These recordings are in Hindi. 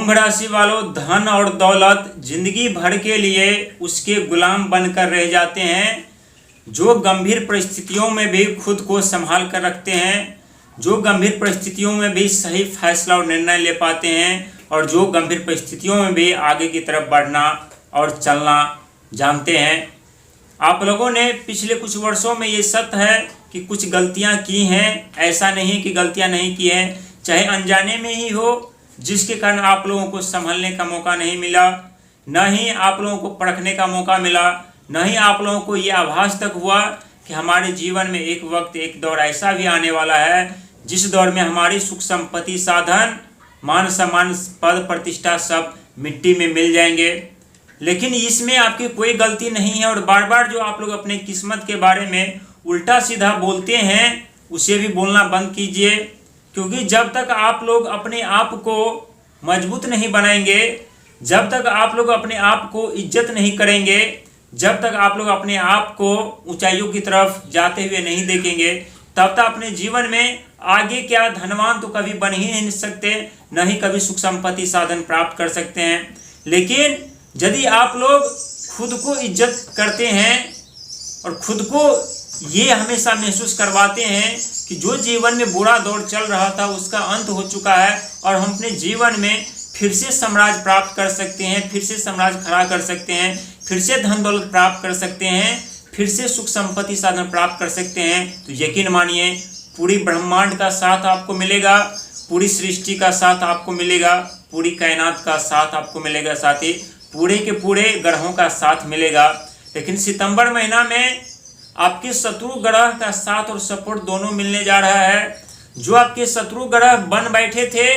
कुंभ राशि वालों, धन और दौलत जिंदगी भर के लिए उसके गुलाम बनकर रह जाते हैं। जो गंभीर परिस्थितियों में भी खुद को संभाल कर रखते हैं, जो गंभीर परिस्थितियों में भी सही फैसला और निर्णय ले पाते हैं, और जो गंभीर परिस्थितियों में भी आगे की तरफ बढ़ना और चलना जानते हैं। आप लोगों ने पिछले कुछ वर्षों में ये सत्य है कि कुछ गलतियां की हैं, ऐसा नहीं कि गलतियां नहीं की हैं, चाहे अनजाने में ही हो, जिसके कारण आप लोगों को संभलने का मौका नहीं मिला, न ही आप लोगों को परखने का मौका मिला, न ही आप लोगों को ये आभास तक हुआ कि हमारे जीवन में एक वक्त एक दौर ऐसा भी आने वाला है जिस दौर में हमारी सुख संपत्ति, साधन, मान सम्मान, पद प्रतिष्ठा सब मिट्टी में मिल जाएंगे। लेकिन इसमें आपकी कोई गलती नहीं है। और बार बार जो आप लोग अपने किस्मत के बारे में उल्टा सीधा बोलते हैं, उसे भी बोलना बंद कीजिए। क्योंकि जब तक आप लोग अपने आप को मजबूत नहीं बनाएंगे, जब तक आप लोग अपने आप को इज्जत नहीं करेंगे, जब तक आप लोग अपने आप को ऊंचाइयों की तरफ जाते हुए नहीं देखेंगे, तब तक अपने जीवन में आगे क्या धनवान तो कभी बन ही नहीं सकते, न ही कभी सुख संपत्ति साधन प्राप्त कर सकते हैं। लेकिन यदि आप लोग खुद को इज्जत करते हैं और खुद को ये हमेशा महसूस करवाते हैं कि जो जीवन में बुरा दौर चल रहा था उसका अंत हो चुका है और हम अपने जीवन में फिर से साम्राज्य प्राप्त कर सकते हैं, फिर से साम्राज्य खड़ा कर सकते हैं, फिर से धन दौलत प्राप्त कर सकते हैं, फिर से सुख संपत्ति साधन प्राप्त कर सकते हैं, तो यकीन मानिए पूरी ब्रह्मांड का साथ आपको मिलेगा, पूरी सृष्टि का साथ आपको मिलेगा, पूरी कायनात का साथ आपको मिलेगा, साथ ही पूरे के पूरे ग्रहों का साथ मिलेगा। लेकिन सितंबर महीना में आपके शत्रु ग्रह का साथ और सपोर्ट दोनों मिलने जा रहा है। जो आपके शत्रु ग्रह बन बैठे थे,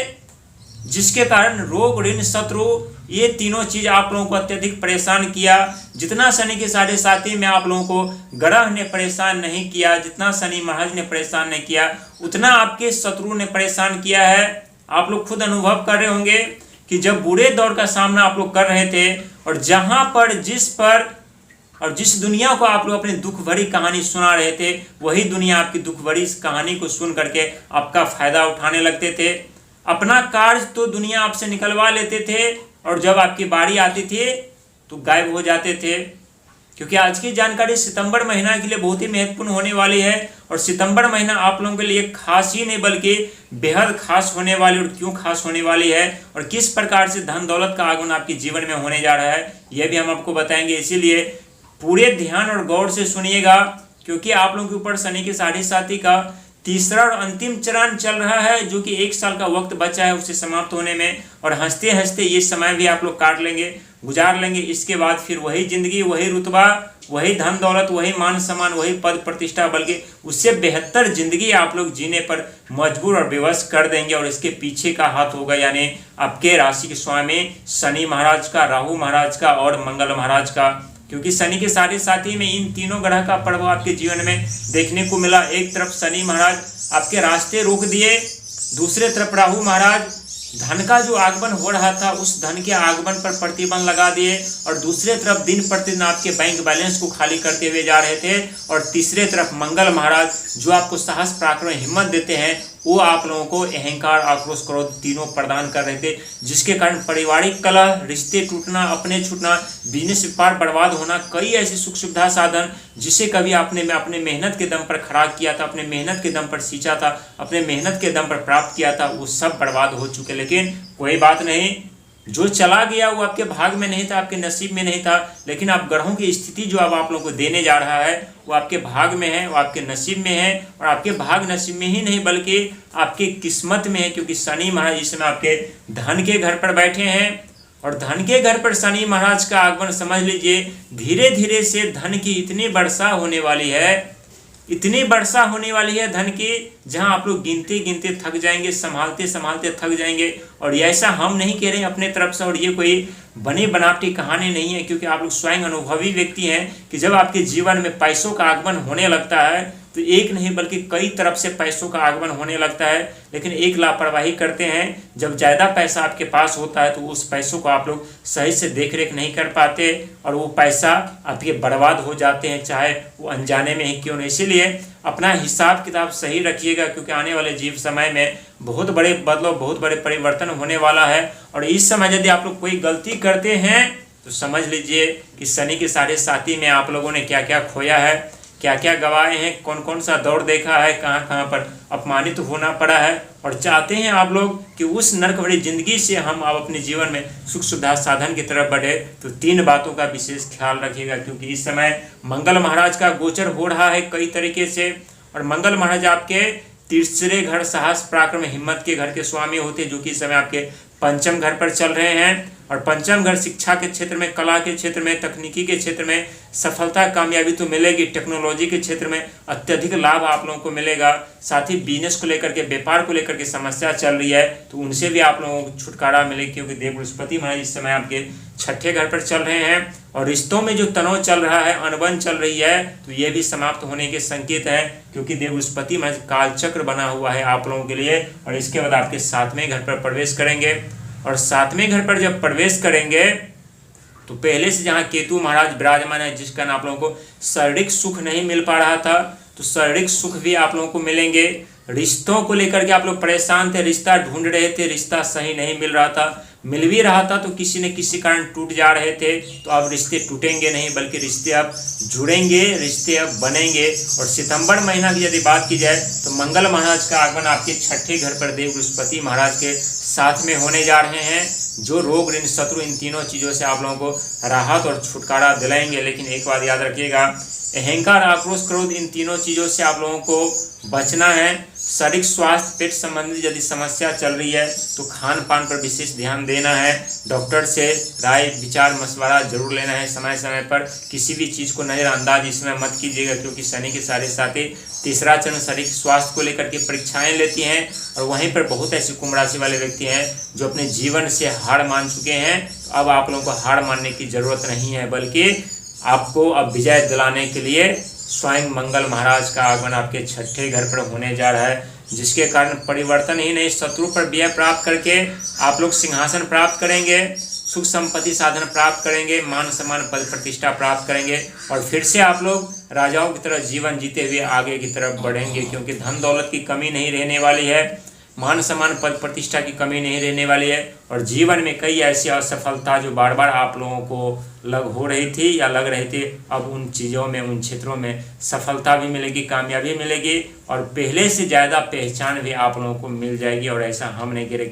जिसके कारण रोग, ऋण, शत्रु, ये तीनों चीज आप लोगों को अत्यधिक परेशान किया। जितना शनि के 7.5 में आप लोगों को ग्रह ने परेशान नहीं किया, जितना शनि महाराज ने परेशान नहीं किया, उतना आपके शत्रु ने परेशान किया है। आप लोग खुद अनुभव कर रहे होंगे कि जब बुरे दौर का सामना आप लोग कर रहे थे और जहां पर जिस दुनिया को आप लोग अपनी दुख भरी कहानी सुना रहे थे, वही दुनिया आपकी दुख भरी इस कहानी को सुन करके आपका फायदा उठाने लगते थे। अपना कार्य तो दुनिया आपसे निकलवा लेते थे और जब आपकी बारी आती थी तो गायब हो जाते थे। क्योंकि आज की जानकारी सितंबर महीना के लिए बहुत ही महत्वपूर्ण होने वाली है और सितंबर महीना आप लोगों के लिए खास ही नहीं बल्कि बेहद खास होने वाली। और क्यों खास होने वाली है और किस प्रकार से धन दौलत का आगमन आपके जीवन में होने जा रहा है, यह भी हम आपको बताएंगे। इसीलिए पूरे ध्यान और गौर से सुनिएगा, क्योंकि आप लोगों के ऊपर शनि के 7.5 का तीसरा और अंतिम चरण चल रहा है, जो कि 1 साल का वक्त बचा है उसे समाप्त होने में। और हंसते हंसते ये समय भी आप लोग काट लेंगे, गुजार लेंगे। इसके बाद फिर वही जिंदगी, वही रुतबा, वही धन दौलत, वही मान सम्मान, वही पद प्रतिष्ठा, बल्कि उससे बेहतर जिंदगी आप लोग जीने पर मजबूर और विवश कर देंगे। और इसके पीछे का हाथ होगा, यानी आपके राशि के स्वामी शनि महाराज का, राहु महाराज का और मंगल महाराज का। क्योंकि शनि के 7.5 में इन तीनों ग्रह का प्रभाव आपके जीवन में देखने को मिला। एक तरफ शनि महाराज आपके रास्ते रोक दिए, दूसरे तरफ राहु महाराज धन का जो आगमन हो रहा था उस धन के आगमन पर प्रतिबंध लगा दिए, और दूसरे तरफ दिन प्रतिदिन आपके बैंक बैलेंस को खाली करते हुए जा रहे थे। और तीसरे तरफ मंगल महाराज जो आपको साहस, पराक्रम, हिम्मत देते हैं, वो आप लोगों को अहंकार, आक्रोश, क्रोध तीनों प्रदान कर रहे थे, जिसके कारण पारिवारिक कलह, रिश्ते टूटना, अपने छूटना, बिजनेस व्यापार बर्बाद होना, कई ऐसी सुख सुविधा साधन जिसे कभी आपने अपने मेहनत के दम पर खड़ा किया था, अपने मेहनत के दम पर सींचा था, अपने मेहनत के दम पर प्राप्त किया था, वो सब बर्बाद हो चुके। लेकिन कोई बात नहीं, जो चला गया वो आपके भाग में नहीं था, आपके नसीब में नहीं था। लेकिन आप ग्रहों की स्थिति जो अब आप लोगों को देने जा रहा है वो आपके भाग में है, वो आपके नसीब में है। और आपके भाग नसीब में ही नहीं बल्कि आपके किस्मत में है, क्योंकि शनि महाराज इस समय आपके धन के घर पर बैठे हैं। और धन के घर पर शनि महाराज का आगमन समझ लीजिए, धीरे धीरे से धन की इतनी वर्षा होने वाली है, इतनी वर्षा होने वाली है धन की, जहां आप लोग गिनते गिनते थक जाएंगे, संभालते संभालते थक जाएंगे। और ऐसा हम नहीं कह रहे हैं अपने तरफ से, और ये कोई बनी बनावटी कहानी नहीं है, क्योंकि आप लोग स्वयं अनुभवी व्यक्ति हैं कि जब आपके जीवन में पैसों का आगमन होने लगता है तो एक नहीं बल्कि कई तरफ से पैसों का आगमन होने लगता है। लेकिन एक लापरवाही करते हैं, जब ज़्यादा पैसा आपके पास होता है तो उस पैसों को आप लोग सही से देख रेख नहीं कर पाते और वो पैसा आपके बर्बाद हो जाते हैं, चाहे वो अनजाने में ही क्यों नहीं। इसीलिए अपना हिसाब किताब सही रखिएगा, क्योंकि आने वाले जीव समय में बहुत बड़े बदलाव, बहुत बड़े परिवर्तन होने वाला है। और इस समय यदि आप लोग कोई गलती करते हैं तो समझ लीजिए कि शनि के साढ़े साथी में आप लोगों ने क्या क्या खोया है, क्या क्या गवाए हैं, कौन कौन सा दौर देखा है, कहाँ कहाँ पर अपमानित होना पड़ा है। और चाहते हैं आप लोग कि उस नर्क भरी जिंदगी से हम अब अपने जीवन में सुख सुविधा साधन की तरफ बढ़े। तो 3 बातों का विशेष ख्याल रखिएगा, क्योंकि इस समय मंगल महाराज का गोचर हो रहा है कई तरीके से। और मंगल महाराज आपके तीसरे घर साहस पराक्रम हिम्मत के घर के स्वामी होते हैं, जो कि इस समय आपके पंचम घर पर चल रहे हैं। और पंचम घर शिक्षा के क्षेत्र में, कला के क्षेत्र में, तकनीकी के क्षेत्र में सफलता कामयाबी तो मिलेगी। टेक्नोलॉजी के क्षेत्र में अत्यधिक लाभ आप लोगों को मिलेगा। साथ ही बिजनेस को लेकर के, व्यापार को लेकर के समस्या चल रही है तो उनसे भी आप लोगों को छुटकारा मिलेगी, क्योंकि देव बृहस्पति महाराज इस समय आपके छठे घर पर चल रहे हैं। और रिश्तों में जो तनाव चल रहा है, अनबन चल रही है, तो ये भी समाप्त होने के संकेत है, क्योंकि देव बृहस्पति महाराज कालचक्र बना हुआ है आप लोगों के लिए। और इसके बाद आपके 7वें घर पर प्रवेश करेंगे। और 7वें घर पर जब प्रवेश करेंगे तो पहले से जहाँ केतु महाराज विराजमान है, जिस कारण आप लोगों को शारीरिक सुख नहीं मिल पा रहा था, तो शारीरिक सुख भी आप लोगों को मिलेंगे। रिश्तों को लेकर के आप लोग परेशान थे, रिश्ता ढूंढ रहे थे, रिश्ता सही नहीं मिल रहा था, मिल भी रहा था तो किसी न किसी कारण टूट जा रहे थे। तो अब रिश्ते टूटेंगे नहीं, बल्कि रिश्ते अब जुड़ेंगे, रिश्ते अब बनेंगे। और सितंबर महीना की यदि बात की जाए तो मंगल महाराज का आगमन आपके छठे घर पर देव बृहस्पति महाराज के साथ में होने जा रहे हैं, जो रोग ऋण शत्रु इन तीनों चीज़ों से आप लोगों को राहत और छुटकारा दिलाएंगे। लेकिन एक बात याद रखिएगा, अहंकार, आक्रोश, क्रोध, इन तीनों चीज़ों से आप लोगों को बचना है। शारीरिक स्वास्थ्य, पेट संबंधी यदि समस्या चल रही है तो खान पान पर विशेष ध्यान देना है। डॉक्टर से राय विचार मशवरा जरूर लेना है समय समय पर। किसी भी चीज़ को नज़रअंदाज इसमें मत कीजिएगा, क्योंकि शनि के साढ़े साथी तीसरा चरण शारीरिक स्वास्थ्य को लेकर के परीक्षाएं लेती हैं। और वहीं पर बहुत ऐसे कुंभ राशि वाले व्यक्ति हैं जो अपने जीवन से हार मान चुके हैं। तो अब आप लोगों को हार मानने की जरूरत नहीं है, बल्कि आपको अब विजय दिलाने के लिए स्वयं मंगल महाराज का आगमन आपके छठे घर पर होने जा रहा है, जिसके कारण परिवर्तन ही नहीं, शत्रु पर विजय प्राप्त करके आप लोग सिंहासन प्राप्त करेंगे, सुख संपत्ति साधन प्राप्त करेंगे, मान सम्मान पद प्रतिष्ठा प्राप्त करेंगे। और फिर से आप लोग राजाओं की तरह जीवन जीते हुए आगे की तरफ बढ़ेंगे, क्योंकि धन दौलत की कमी नहीं रहने वाली है, मान सम्मान पद प्रतिष्ठा की कमी नहीं रहने वाली है। और जीवन में कई ऐसी असफलता जो बार बार आप लोगों को हो रही थी या लग रही थी, अब उन चीज़ों में, उन क्षेत्रों में सफलता भी मिलेगी, कामयाबी मिलेगी और पहले से ज़्यादा पहचान भी आप लोगों को मिल जाएगी। और ऐसा हम नहीं कह रहे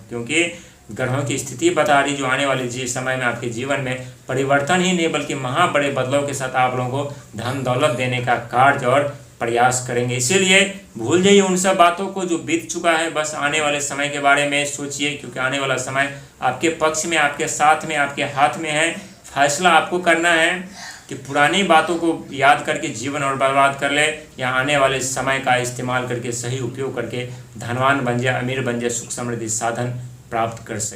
क्योंकि ग्रहों की स्थिति बता रही जो आने वाले समय में आपके जीवन में परिवर्तन ही नहीं बल्कि महा बड़े बदलाव के साथ आप लोगों को धन दौलत देने का कार्य और प्रयास करेंगे। इसीलिए भूल जाइए उन सब बातों को जो बीत चुका है, बस आने वाले समय के बारे में सोचिए, क्योंकि आने वाला समय आपके पक्ष में, आपके साथ में, आपके हाथ में है। फैसला आपको करना है कि पुरानी बातों को याद करके जीवन और बर्बाद कर ले, या आने वाले समय का इस्तेमाल करके, सही उपयोग करके धनवान बन जाए, अमीर बन जाए, सुख समृद्धि साधन प्राप्त कर सके।